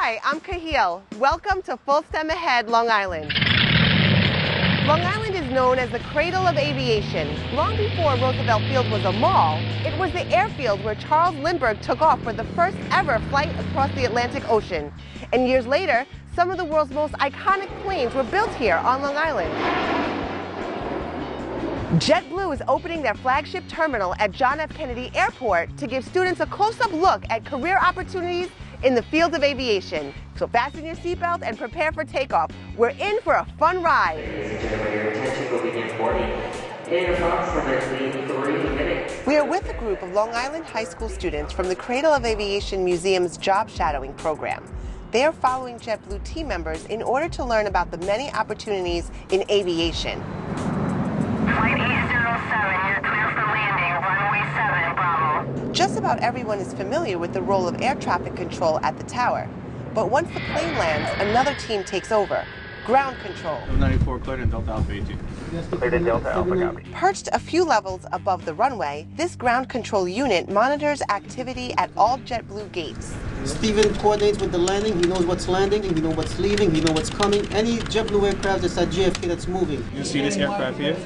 Hi, I'm Kahil. Welcome to Full STEM Ahead, Long Island. Long Island is known as the cradle of aviation. Long before Roosevelt Field was a mall, it was the airfield where Charles Lindbergh took off for the first ever flight across the Atlantic Ocean. And years later, some of the world's most iconic planes were built here on Long Island. JetBlue is opening their flagship terminal at John F. Kennedy Airport to give students a close-up look at career opportunities in the field of aviation. So fasten your seatbelt and prepare for takeoff. We're in for a fun ride. Ladies and gentlemen, your attention will begin boarding in approximately 3 minutes. We are with a group of Long Island high school students from the Cradle of Aviation Museum's Job Shadowing program. They are following JetBlue team members in order to learn about the many opportunities in aviation. Flight 807, you're clear for landing, runway 7, Bravo. Just about everyone is familiar with the role of air traffic control at the tower. But once the plane lands, another team takes over, ground control. 94 cleared in Delta Alpha 18. Cleared in Delta Alpha, copy. Perched a few levels above the runway, this ground control unit monitors activity at all JetBlue gates. Steven coordinates with the landing. He knows what's landing, he knows what's leaving, he knows what's coming. Any JetBlue aircraft that's at JFK that's moving. You see this aircraft here?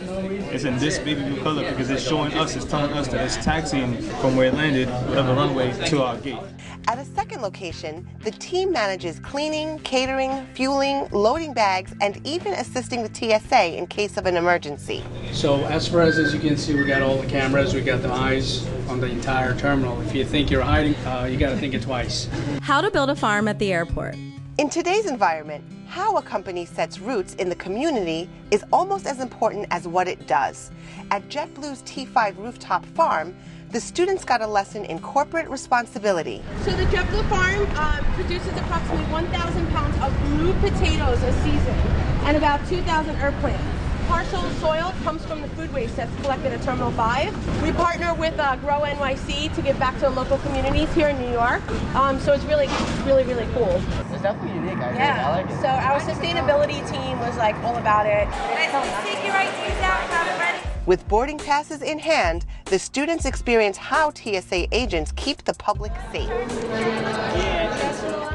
It's in this baby blue color because it's showing us, it's telling us that it's taxiing from where it landed of the runway to our gate. At a second location, the team manages cleaning, catering, fueling, loading bags, and even assisting with TSA in case of an emergency. So as far as you can see, we got all the cameras, we got the eyes on the entire terminal. If you think you're hiding, you got to think it twice. How to build a farm at the airport. In today's environment, how a company sets roots in the community is almost as important as what it does. At JetBlue's T5 rooftop farm, the students got a lesson in corporate responsibility. So the JetBlue farm produces approximately 1,000 pounds of blue potatoes a season and about 2,000 herb plants. Partial soil comes from the food waste that's collected at Terminal 5. We partner with Grow NYC to give back to local communities here in New York. So it's really cool. It's definitely unique. Yeah. I like it. So our sustainability team was like all about it. Take your IDs out, have it ready. With boarding passes in hand, the students experience how TSA agents keep the public safe.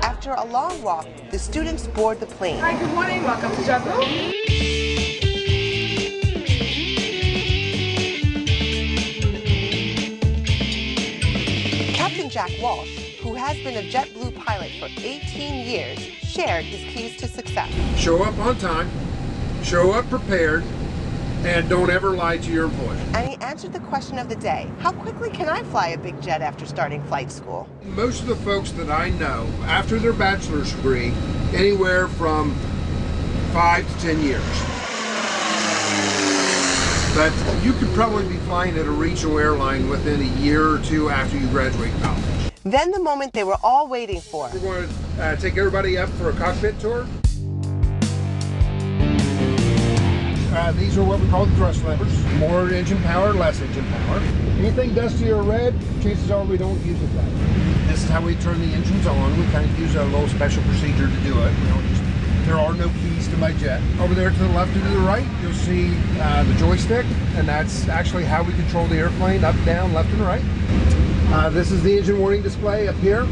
After a long walk, the students board the plane. Hi, good morning. Welcome to JetBlue. Captain Jack Walsh, who has been a JetBlue pilot for 18 years, shared his keys to success. Show up on time, show up prepared, and don't ever lie to your employer. And he answered the question of the day: how quickly can I fly a big jet after starting flight school? Most of the folks that I know, after their bachelor's degree, anywhere from 5 to 10 years. But you could probably be flying at a regional airline within a year or two after you graduate college. Then the moment they were all waiting for. We're going to take everybody up for a cockpit tour. These are what we call the thrust levers. More engine power, less engine power. Anything dusty or red, chances are we don't use it right. This is how we turn the engines on. We kind of use a little special procedure to do it. There are no keys to my jet. Over there to the left and to the right, you'll see the joystick, and that's actually how we control the airplane, up, down, left, and right. This is the engine warning display up here,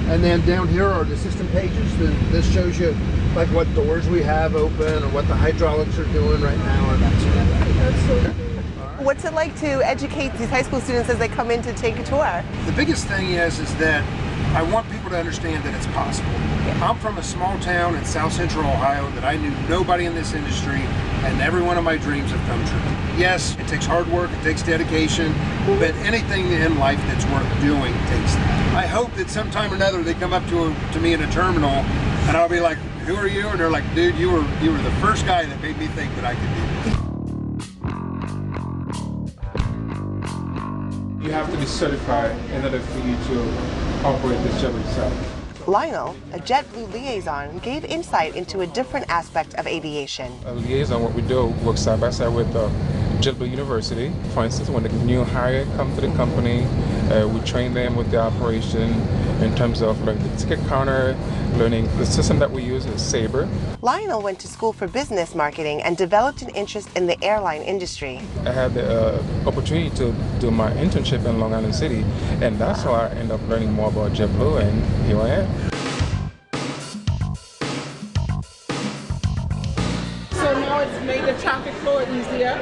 and then down here are the system pages. This shows you like what doors we have open or what the hydraulics are doing right now, or that sort of thing. That's so cool. What's it like to educate these high school students as they come in to take a tour? The biggest thing is that I want people to understand that it's possible. I'm from a small town in South Central Ohio that I knew nobody in this industry, and every one of my dreams have come true. Yes, it takes hard work, it takes dedication, but anything in life that's worth doing takes that. I hope that sometime or another they come up to me in a terminal, and I'll be like, "Who are you?" And they're like, "Dude, you were the first guy that made me think that I could do this." You have to be certified in order for you to operate this jet yourself. Lionel, a JetBlue liaison, gave insight into a different aspect of aviation. A liaison, what we do, work side by side with JetBlue University. For instance, when the new hire come to the company, we train them with the operation in terms of like the ticket counter, learning the system that we use is Sabre. Lionel went to school for business marketing and developed an interest in the airline industry. I had the opportunity to do my internship in Long Island City, and that's how I ended up learning more about JetBlue, and here I am. more easier.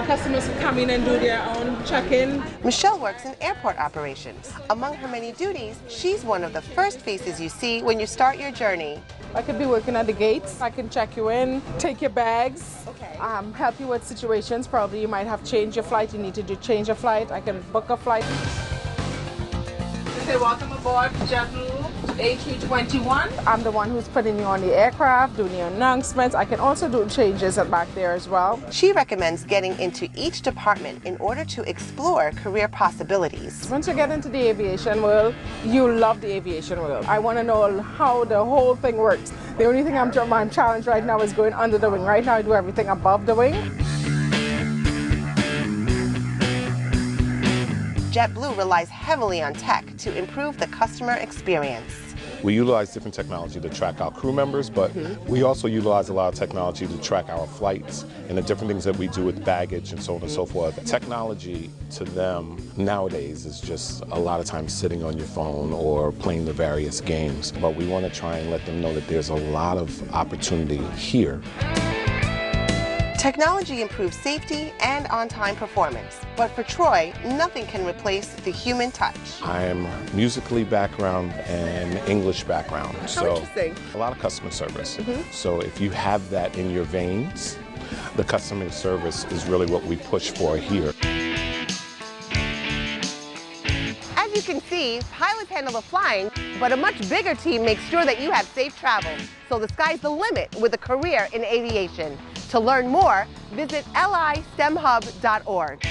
Customers can come in and do their own check-in. Michelle works in airport operations. Among her many duties, she's one of the first faces you see when you start your journey. I could be working at the gates. I can check you in, take your bags, help you with situations. Probably you might have changed your flight. You need to change your flight. I can book a flight. Okay, welcome aboard JetBlue A321. I'm the one who's putting you on the aircraft, doing the announcements. I can also do changes back there as well. She recommends getting into each department in order to explore career possibilities. Once you get into the aviation world, you love the aviation world. I want to know how the whole thing works. The only thing I'm challenged right now is going under the wing. Right now I do everything above the wing. JetBlue relies heavily on tech to improve the customer experience. We utilize different technology to track our crew members, but we also utilize a lot of technology to track our flights and the different things that we do with baggage and so on and so forth. Technology to them nowadays is just a lot of times sitting on your phone or playing the various games. But we want to try and let them know that there's a lot of opportunity here. Technology improves safety and on-time performance, but for Troy, nothing can replace the human touch. I'm musically background and English background, so interesting. A lot of customer service. So if you have that in your veins, the customer service is really what we push for here. As you can see, pilots handle the flying, but a much bigger team makes sure that you have safe travel. So the sky's the limit with a career in aviation. To learn more, visit listemhub.org.